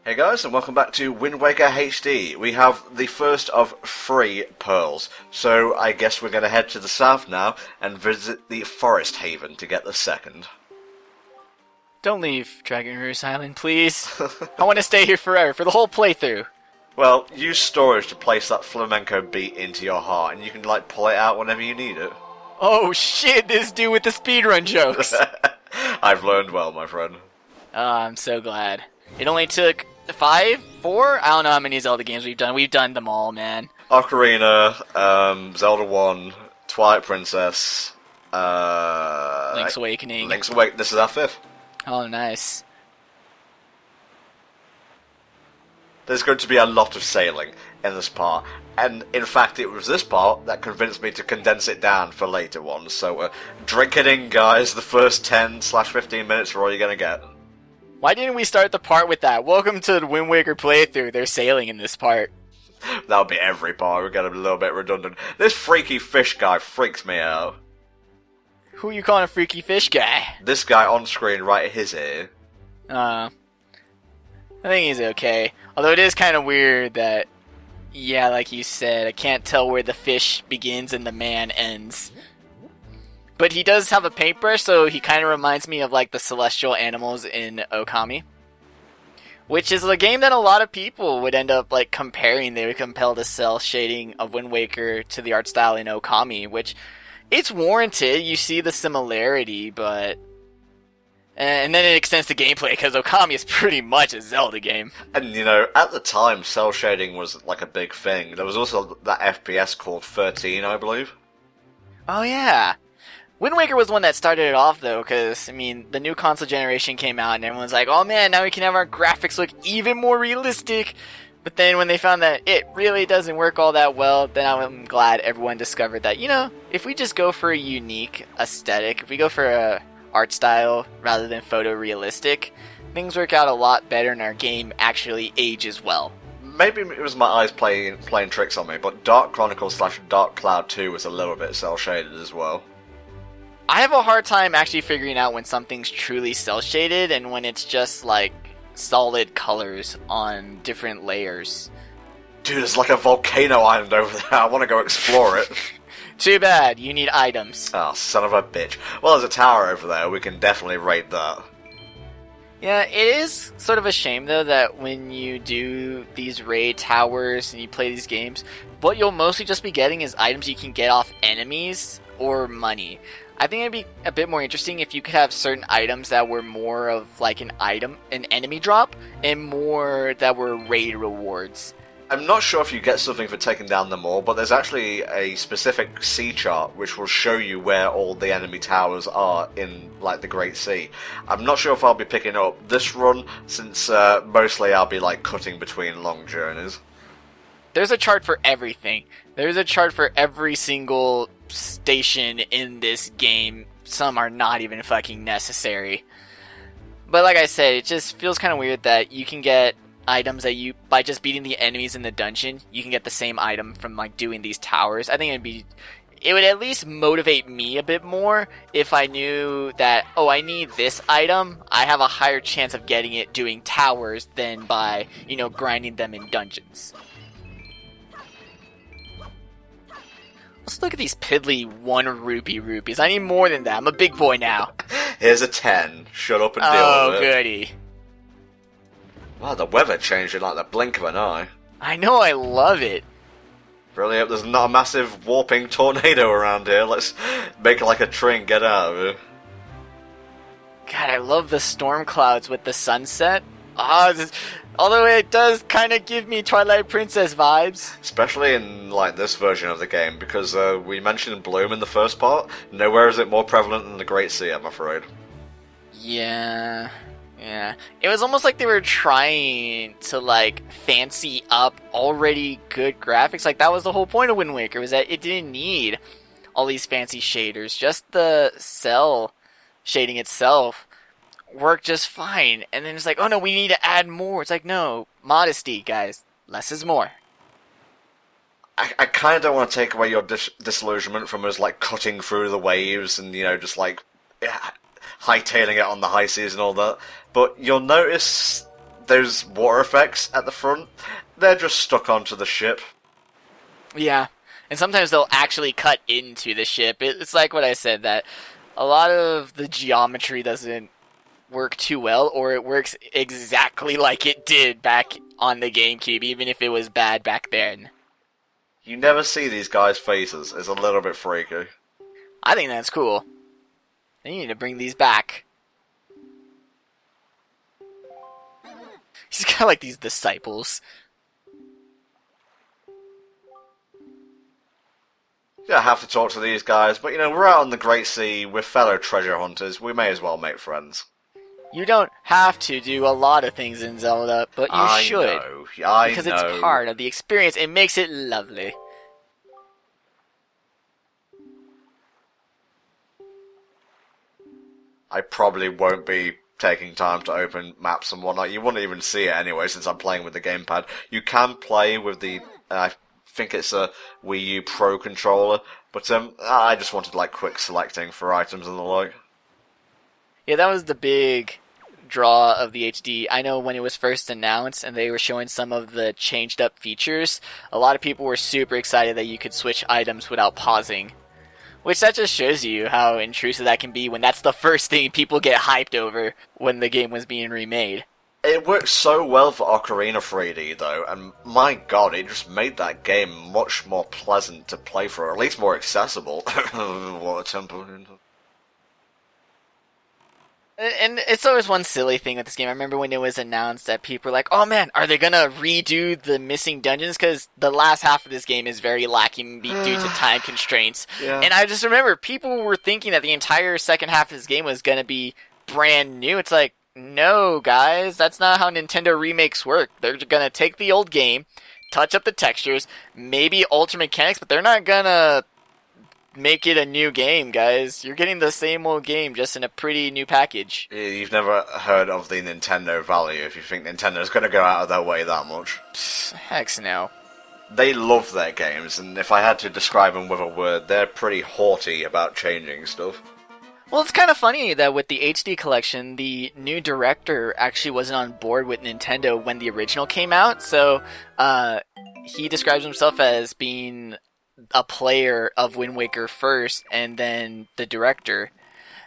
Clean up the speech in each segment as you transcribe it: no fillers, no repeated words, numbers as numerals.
Hey guys, and welcome back to Wind Waker HD. We have the first of 3 pearls, so I guess we're going to head to the south now and visit the Forest Haven to get the second. Don't leave Dragon Roost Island, please. I want to stay here forever, for the whole playthrough. Well, use storage to place that flamenco beat into your heart, and you can, pull it out whenever you need it. Oh shit, this dude with the speedrun jokes. I've learned well, my friend. Oh, I'm so glad. It only took 5? 4? I don't know how many Zelda games we've done. We've done them all, man. Ocarina, Zelda 1, Twilight Princess, Link's Awakening. This is our 5th. Oh, nice. There's going to be a lot of sailing in this part, and in fact it was this part that convinced me to condense it down for later ones, so drink it in guys, the first 10/15 minutes are all you're going to get. Why didn't we start the part with that? Welcome to the Wind Waker playthrough, there's sailing in this part. That'll be every part, we're going to be a little bit redundant. This freaky fish guy freaks me out. Who you calling a freaky fish guy? This guy on screen right at his ear. I think he's okay. Although it is kind of weird that, yeah, like you said, I can't tell where the fish begins and the man ends. But he does have a paintbrush, so he kind of reminds me of like the celestial animals in Okami. Which is a game that a lot of people would end up like comparing. They would compare the cel shading of Wind Waker to the art style in Okami, which it's warranted. You see the similarity, but... And then it extends to gameplay, because Okami is pretty much a Zelda game. And, you know, at the time, cel shading was, like, a big thing. There was also that FPS called 13, I believe. Oh, yeah. Wind Waker was the one that started it off, though, because, I mean, the new console generation came out, and everyone's like, oh man, now we can have our graphics look even more realistic. But then when they found that it really doesn't work all that well, then I'm glad everyone discovered that, you know, if we just go for a unique aesthetic, if we go for a art style rather than photorealistic, things work out a lot better and our game actually ages well. Maybe it was my eyes playing tricks on me, but Dark Chronicles / Dark Cloud 2 was a little bit cel shaded as well. I have a hard time actually figuring out when something's truly cel shaded and when it's just like solid colors on different layers. Dude, there's like a volcano island over there. I want to go explore it. Too bad, you need items. Oh, son of a bitch. Well, there's a tower over there. We can definitely raid that. Yeah, it is sort of a shame, though, that when you do these raid towers and you play these games, what you'll mostly just be getting is items you can get off enemies or money. I think it'd be a bit more interesting if you could have certain items that were more of like an enemy drop, and more that were raid rewards. I'm not sure if you get something for taking down them all, but there's actually a specific sea chart which will show you where all the enemy towers are in, like, the Great Sea. I'm not sure if I'll be picking up this run, since mostly I'll be, like, cutting between long journeys. There's a chart for everything. There's a chart for every single station in this game. Some are not even fucking necessary. But like I said, it just feels kind of weird that you can get items that you, by just beating the enemies in the dungeon, you can get the same item from like doing these towers. I think it would at least motivate me a bit more if I knew that, oh, I need this item, I have a higher chance of getting it doing towers than by, you know, grinding them in dungeons. Let's look at these piddly 1 rupee rupees. I need more than that. I'm a big boy now. Here's a 10. Shut up and deal with it. Oh, goody. Wow, the weather changed in like the blink of an eye. I know, I love it. Really hope there's not a massive warping tornado around here. Let's make like a tree and get out of here. God, I love the storm clouds with the sunset. Although it does kind of give me Twilight Princess vibes. Especially in like this version of the game, because we mentioned Bloom in the first part. Nowhere is it more prevalent than the Great Sea, I'm afraid. Yeah. It was almost like they were trying to like fancy up already good graphics. Like that was the whole point of Wind Waker, was that it didn't need all these fancy shaders. Just the cel shading itself worked just fine. And then it's like, oh no, we need to add more. It's like, no, modesty, guys. Less is more. I kind of don't want to take away your disillusionment from us like cutting through the waves and, you know, just like hightailing it on the high seas and all that. But you'll notice those water effects at the front, they're just stuck onto the ship. Yeah, and sometimes they'll actually cut into the ship. It's like what I said, that a lot of the geometry doesn't work too well, or it works exactly like it did back on the GameCube, even if it was bad back then. You never see these guys' faces. It's a little bit freaky. I think that's cool. They need to bring these back. He's got like these disciples. Yeah, I have to talk to these guys, but we're out on the Great Sea, we're fellow treasure hunters, we may as well make friends. You don't have to do a lot of things in Zelda, but you should. I know. Because it's part of the experience. It makes it lovely. I probably won't be taking time to open maps and whatnot. You wouldn't even see it anyway, since I'm playing with the gamepad. You can play with the, I think it's a Wii U Pro controller, but I just wanted like quick selecting for items and the like. Yeah, that was the big draw of the HD. I know when it was first announced and they were showing some of the changed up features, a lot of people were super excited that you could switch items without pausing. Which that just shows you how intrusive that can be when that's the first thing people get hyped over when the game was being remade. It works so well for Ocarina 3D though, and my god, it just made that game much more pleasant to play for, or at least more accessible. What a tempo. And it's always one silly thing with this game. I remember when it was announced that people were like, oh man, are they gonna redo the missing dungeons? Because the last half of this game is very lacking due to time constraints. Yeah. And I just remember people were thinking that the entire second half of this game was gonna be brand new. It's like, no guys, that's not how Nintendo remakes work. They're gonna take the old game, touch up the textures, maybe alter mechanics, but they're not gonna make it a new game, guys. You're getting the same old game, just in a pretty new package. You've never heard of the Nintendo value if you think Nintendo's going to go out of their way that much. Psst, heck no. They love their games, and if I had to describe them with a word, they're pretty haughty about changing stuff. Well, it's kind of funny that with the HD collection, the new director actually wasn't on board with Nintendo when the original came out, so he describes himself as being a player of Wind Waker first and then the director.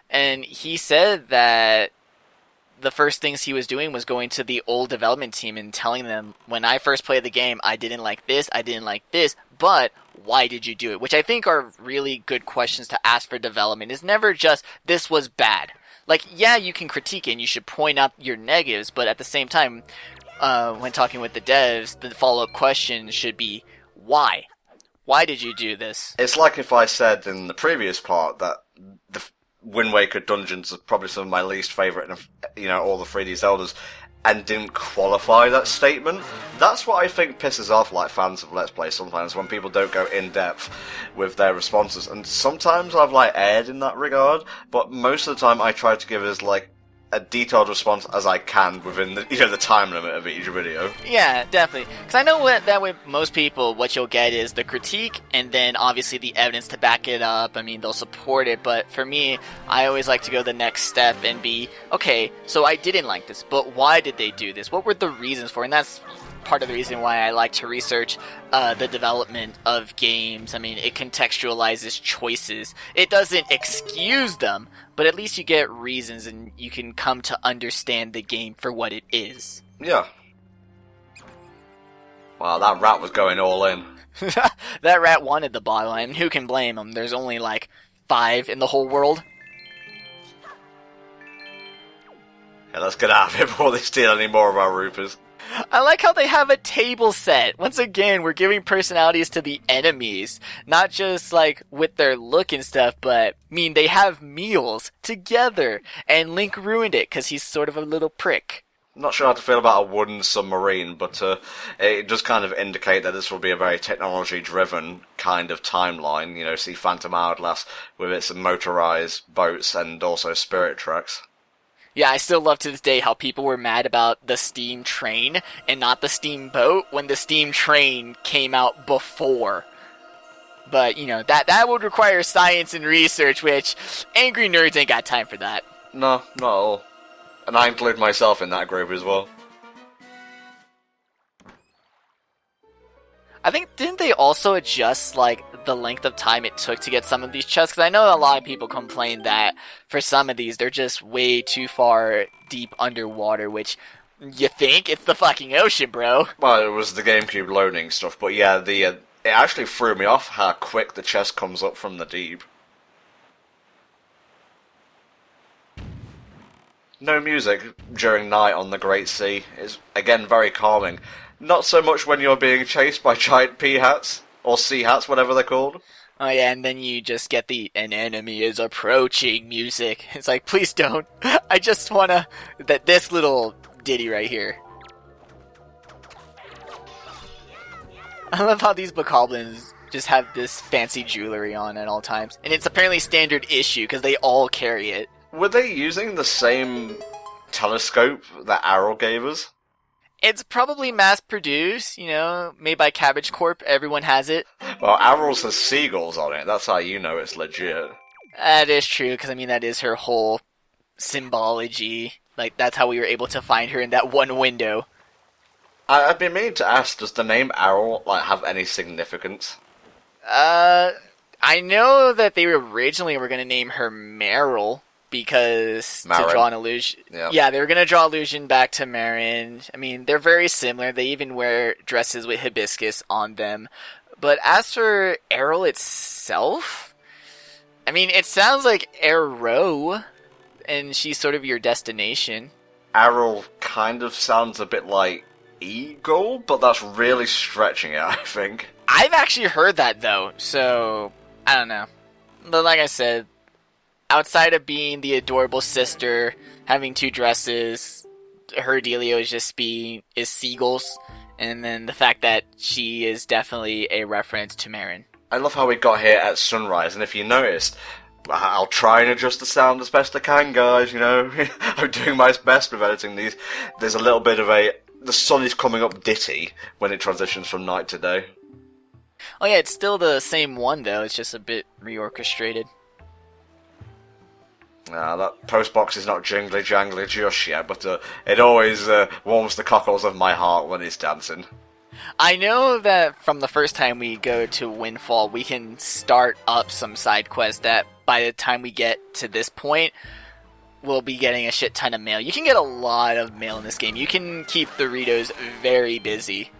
And he said that the first things he was doing was going to the old development team and telling them, when I first played the game, I didn't like this, but why did you do it? Which I think are really good questions to ask for development. It's never just, this was bad. Like, yeah, you can critique it and you should point out your negatives, but at the same time, when talking with the devs, the follow-up question should be, why? Why did you do this? It's like if I said in the previous part that the Wind Waker dungeons are probably some of my least favourite of, all the 3D Zeldas, and didn't qualify that statement. That's what I think pisses off like fans of Let's Play sometimes, when people don't go in depth with their responses. And sometimes I've erred in that regard, but most of the time I try to give as a detailed response as I can within the the time limit of each video. Yeah, definitely. Because I know that with most people, what you'll get is the critique, and then obviously the evidence to back it up. I mean, they'll support it, but for me, I always like to go the next step and be, okay, so I didn't like this, but why did they do this? What were the reasons for it? And that's part of the reason why I like to research the development of games. I mean, it contextualizes choices. It doesn't excuse them, but at least you get reasons and you can come to understand the game for what it is. Yeah. Wow, that rat was going all in. That rat wanted the bottle, and who can blame him? There's only 5 in the whole world. Yeah, let's get out of here before they steal any more of our rupees. I like how they have a table set. Once again, we're giving personalities to the enemies. Not just, with their look and stuff, but, they have meals together. And Link ruined it, because he's sort of a little prick. I'm not sure how to feel about a wooden submarine, but it does kind of indicate that this will be a very technology-driven kind of timeline. See Phantom Hourglass with its motorized boats and also spirit tracks. Yeah, I still love to this day how people were mad about the steam train and not the steamboat when the steam train came out before. But, that would require science and research, which angry nerds ain't got time for that. No, not at all. And I include myself in that group as well. I think, didn't they also adjust, like, the length of time it took to get some of these chests? Because I know a lot of people complain that for some of these, they're just way too far deep underwater, which you think it's the fucking ocean, bro. Well, it was the GameCube loading stuff, but yeah, it actually threw me off how quick the chest comes up from the deep. No music during night on the Great Sea is, again, very calming. Not so much when you're being chased by giant pea hats, or sea hats, whatever they're called. Oh yeah, and then you just get the "an enemy is approaching" music. It's like, please don't. I just wanna this little ditty right here. I love how these bokoblins just have this fancy jewelry on at all times, and it's apparently standard issue because they all carry it. Were they using the same telescope that Arrow gave us? It's probably mass-produced, made by Cabbage Corp. Everyone has it. Well, Arrow's has seagulls on it. That's how you know it's legit. That is true, because, that is her whole symbology. Like, that's how we were able to find her in that one window. I've been meaning to ask, does the name Arrow, have any significance? I know that they originally were going to name her Meryl, because Marin. to draw an illusion. Yep. Yeah, they were going to draw illusion back to Marin. They're very similar. They even wear dresses with hibiscus on them. But as for Errol itself, it sounds like Arrow, and she's sort of your destination. Arrow kind of sounds a bit like Eagle, but that's really stretching it, I think. I've actually heard that, though, so I don't know. But like I said, outside of being the adorable sister, having two dresses, her dealio is seagulls, and then the fact that she is definitely a reference to Marin. I love how we got here at sunrise, and if you noticed, I'll try and adjust the sound as best I can, guys, I'm doing my best with editing these. There's a little bit of the sun is coming up ditty when it transitions from night to day. Oh yeah, it's still the same one, though, it's just a bit reorchestrated. That post box is not jingly jangly just yet, but it always warms the cockles of my heart when it's dancing. I know that from the first time we go to Windfall, we can start up some side quests that by the time we get to this point, we'll be getting a shit ton of mail. You can get a lot of mail in this game. You can keep Doritos very busy.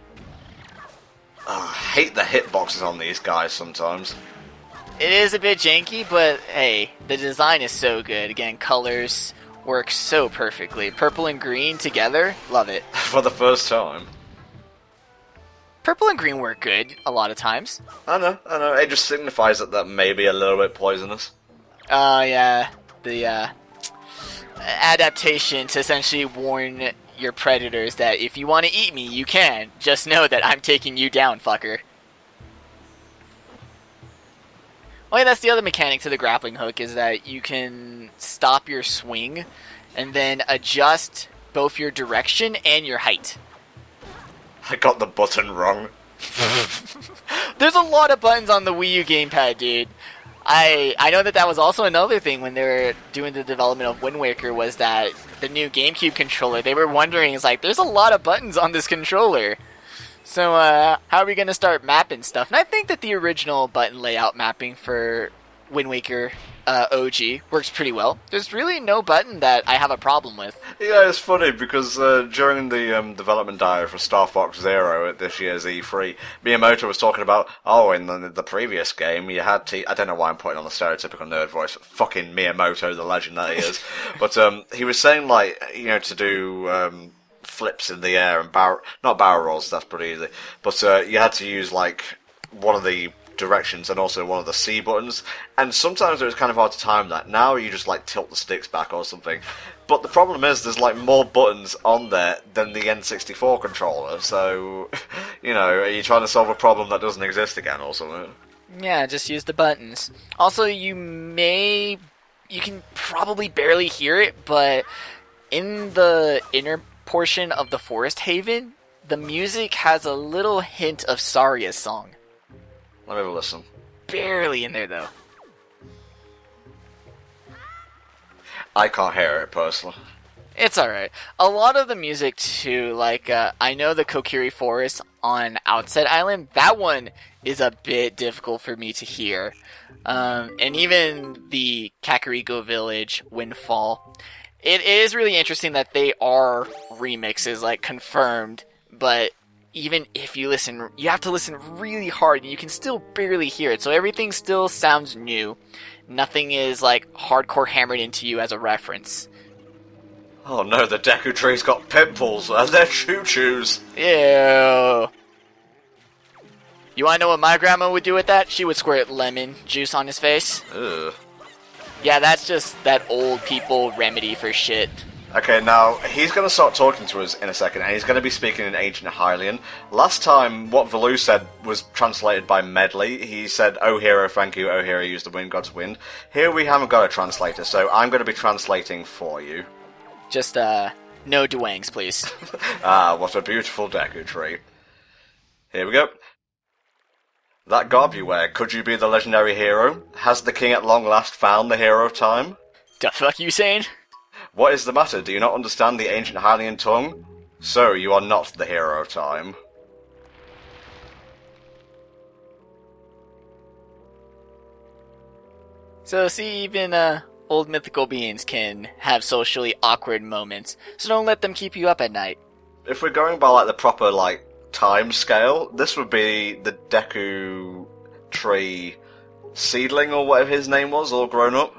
I hate the hitboxes on these guys sometimes. It is a bit janky, but hey, the design is so good. Again, colors work so perfectly. Purple and green together, love it. For the first time. Purple and green work good a lot of times. I know. It just signifies that may be a little bit poisonous. Oh yeah, the adaptation to essentially warn your predators that if you want to eat me, you can. Just know that I'm taking you down, fucker. Oh yeah, that's the other mechanic to the grappling hook, is that you can stop your swing and then adjust both your direction and your height. I got the button wrong. There's a lot of buttons on the Wii U gamepad, dude. I know that was also another thing when they were doing the development of Wind Waker, was that the new GameCube controller, they were wondering, there's a lot of buttons on this controller. So, how are we going to start mapping stuff? And I think that the original button layout mapping for Wind Waker OG works pretty well. There's really no button that I have a problem with. Yeah, it's funny because during the development diary for Star Fox Zero at this year's E3, Miyamoto was talking about, in the previous game you had to... I don't know why I'm putting on the stereotypical nerd voice, fucking Miyamoto, the legend that he is. But he was saying, to do... flips in the air and not barrel rolls, that's pretty easy, but you had to use one of the directions and also one of the C buttons, and sometimes it was kind of hard to time that. Now you just tilt the sticks back or something, but the problem is there's more buttons on there than the N64 controller, so are you trying to solve a problem that doesn't exist again or something? Yeah, just use the buttons. Also, you can probably barely hear it, but in the inner portion of the Forest Haven, the music has a little hint of Saria's song. Let me have a listen. Barely in there, though. I can't hear it, personally. It's alright. A lot of the music, too, like, I know the Kokiri Forest on Outset Island, that one is a bit difficult for me to hear. And even the Kakariko Village, Windfall. It is really interesting that they are remixes, like, confirmed, but even if you listen, you have to listen really hard, and you can still barely hear it, so everything still sounds new. Nothing is, like, hardcore hammered into you as a reference. Oh no, the Deku Tree's got pimples, and they're choo-choos! Ew. You wanna know what my grandma would do with that? She would squirt lemon juice on his face. Ugh. Yeah, that's just that old people remedy for shit. Okay, now, he's going to start talking to us in a second, and he's going to be speaking in Ancient Hylian. Last time, what Valu said was translated by Medley. He said, "Oh hero, thank you, oh hero, use the wind god's wind." Here we haven't got a translator, so I'm going to be translating for you. Just, no duangs, please. Ah, what a beautiful Deku Tree. Here we go. That garb you wear, could you be the legendary hero? Has the king at long last found the hero of time? The fuck you saying? What is the matter? Do you not understand the ancient Hylian tongue? So, you are not the hero of time. So, see, even, old mythical beings can have socially awkward moments, so don't let them keep you up at night. If we're going by, like, the proper, like, time scale, this would be the Deku Tree seedling, or whatever his name was, all grown up.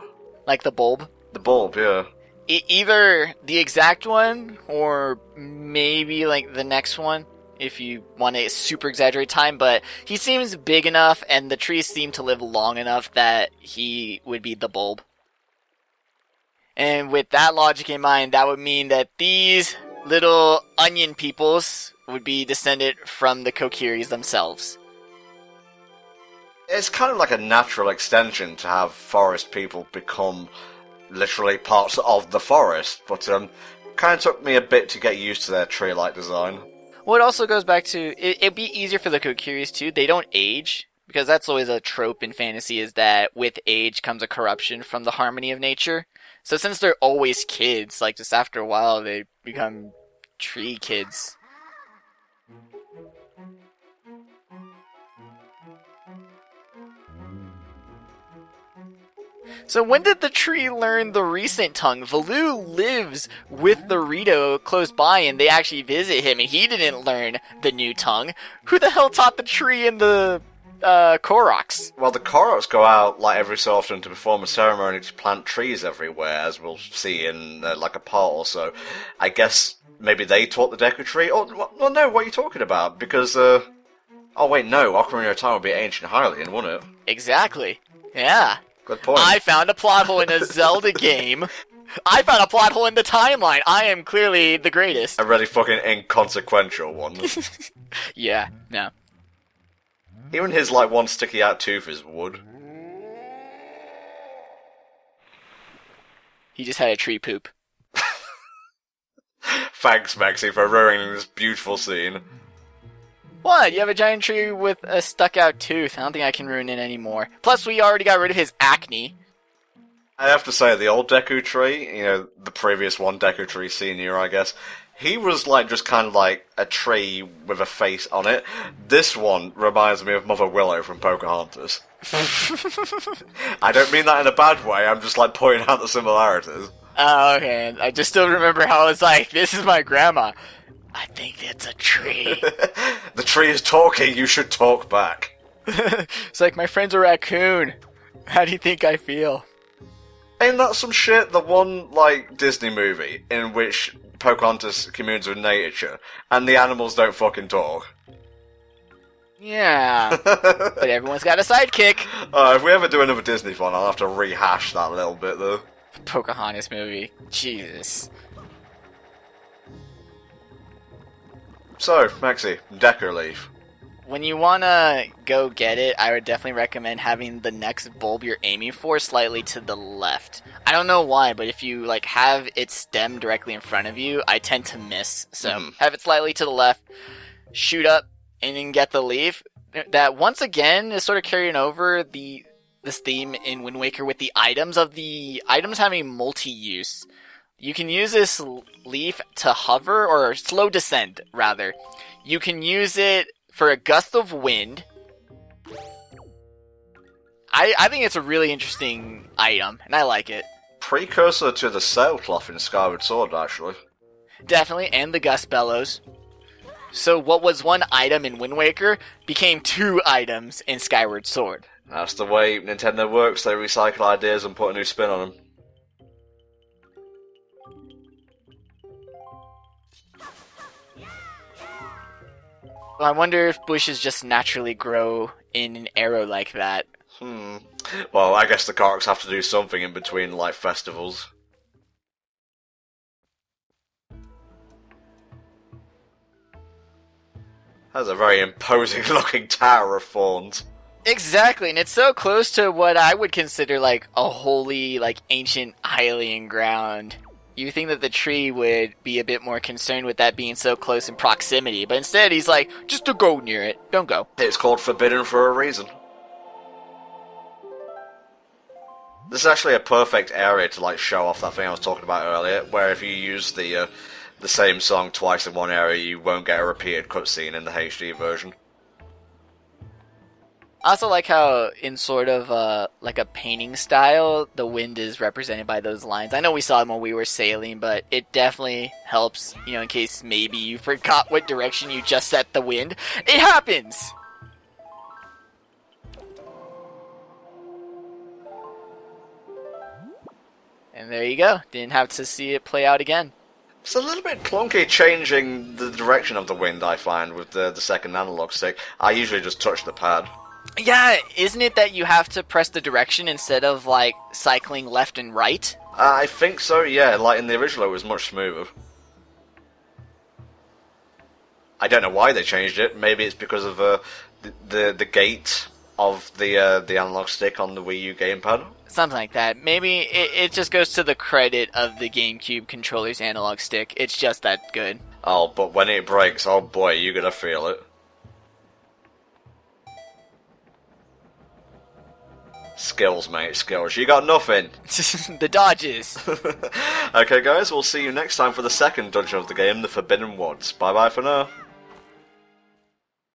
Like the bulb? The bulb, yeah. Either the exact one, or maybe, like, the next one, if you want to super exaggerate time, but he seems big enough, and the trees seem to live long enough that he would be the bulb. And with that logic in mind, that would mean that these little onion peoples would be descended from the Kokiris themselves. It's kind of like a natural extension to have forest people become literally parts of the forest, but kind of took me a bit to get used to their tree-like design. Well, it also goes back to, it'd be easier for the Kokiris too. They don't age, because that's always a trope in fantasy, is that with age comes a corruption from the harmony of nature. So since they're always kids, like, just after a while, they become tree kids. So when did the tree learn the recent tongue? Valu lives with the Rito close by, and they actually visit him, and he didn't learn the new tongue. Who the hell taught the tree and the Koroks? Well, the Koroks go out, like, every so often to perform a ceremony to plant trees everywhere, as we'll see in, like, a part or so. I guess maybe they taught the Deku Tree? Oh, well, no, what are you talking about? Because, oh wait, no, Ocarina of Time would be Ancient Hylian, wouldn't it? Exactly. Yeah. Good point. I found a plot hole in a Zelda game. I found a plot hole in the timeline. I am clearly the greatest. A really fucking inconsequential one. Yeah, no. Even his, like, one sticky out tooth is wood. He just had a tree poop. Thanks, Maxie, for ruining this beautiful scene. What? You have a giant tree with a stuck-out tooth. I don't think I can ruin it anymore. Plus, we already got rid of his acne. I have to say, the old Deku Tree, you know, the previous one, Deku Tree Senior, I guess, he was, like, just kind of like a tree with a face on it. This one reminds me of Mother Willow from Pocahontas. I don't mean that in a bad way, I'm just, like, pointing out the similarities. Oh, okay. I just still remember how I was like, this is my grandma. I think it's a tree. The tree is talking, you should talk back. It's like, my friend's a raccoon. How do you think I feel? Ain't that some shit? The one, like, Disney movie in which Pocahontas communes with nature, and the animals don't fucking talk. Yeah. But everyone's got a sidekick. If we ever do another Disney one, I'll have to rehash that a little bit, though. Pocahontas movie. Jesus. So, Maxie, Deku Leaf. When you wanna go get it, I would definitely recommend having the next bulb you're aiming for slightly to the left. I don't know why, but if you like have its stem directly in front of you, I tend to miss. So have it slightly to the left, shoot up, and then get the leaf. That once again is sort of carrying over this theme in Wind Waker with the items having multi-use. You can use this leaf to hover, or slow descent, rather. You can use it for a gust of wind. I think it's a really interesting item, and I like it. Precursor to the sailcloth in Skyward Sword, actually. Definitely, and the gust bellows. So what was one item in Wind Waker became 2 items in Skyward Sword. That's the way Nintendo works. They recycle ideas and put a new spin on them. Well, I wonder if bushes just naturally grow in an arrow like that. Well, I guess the Korks have to do something in between, like, festivals. That's a very imposing looking tower of thorns. Exactly, and it's so close to what I would consider like a holy, like ancient Hylian ground. You think that the tree would be a bit more concerned with that being so close in proximity, but instead he's like, just to go near it, don't go. It's called Forbidden for a reason. This is actually a perfect area to like show off that thing I was talking about earlier, where if you use the same song twice in one area, you won't get a repeated cutscene in the HD version. I also like how, in sort of like a painting style, the wind is represented by those lines. I know we saw them when we were sailing, but it definitely helps, you know, in case maybe you forgot what direction you just set the wind. It happens! And there you go. Didn't have to see it play out again. It's a little bit clunky changing the direction of the wind, I find, with the second analog stick. I usually just touch the pad. Yeah, isn't it that you have to press the direction instead of, like, cycling left and right? I think so, yeah. Like, in the original it was much smoother. I don't know why they changed it. Maybe it's because of the gate of the analog stick on the Wii U gamepad. Something like that. Maybe it just goes to the credit of the GameCube controller's analog stick. It's just that good. Oh, but when it breaks, oh boy, you're gonna feel it. Skills, mate, skills. You got nothing. The dodges. Okay, guys, we'll see you next time for the second dungeon of the game, the Forbidden Woods. Bye-bye for now.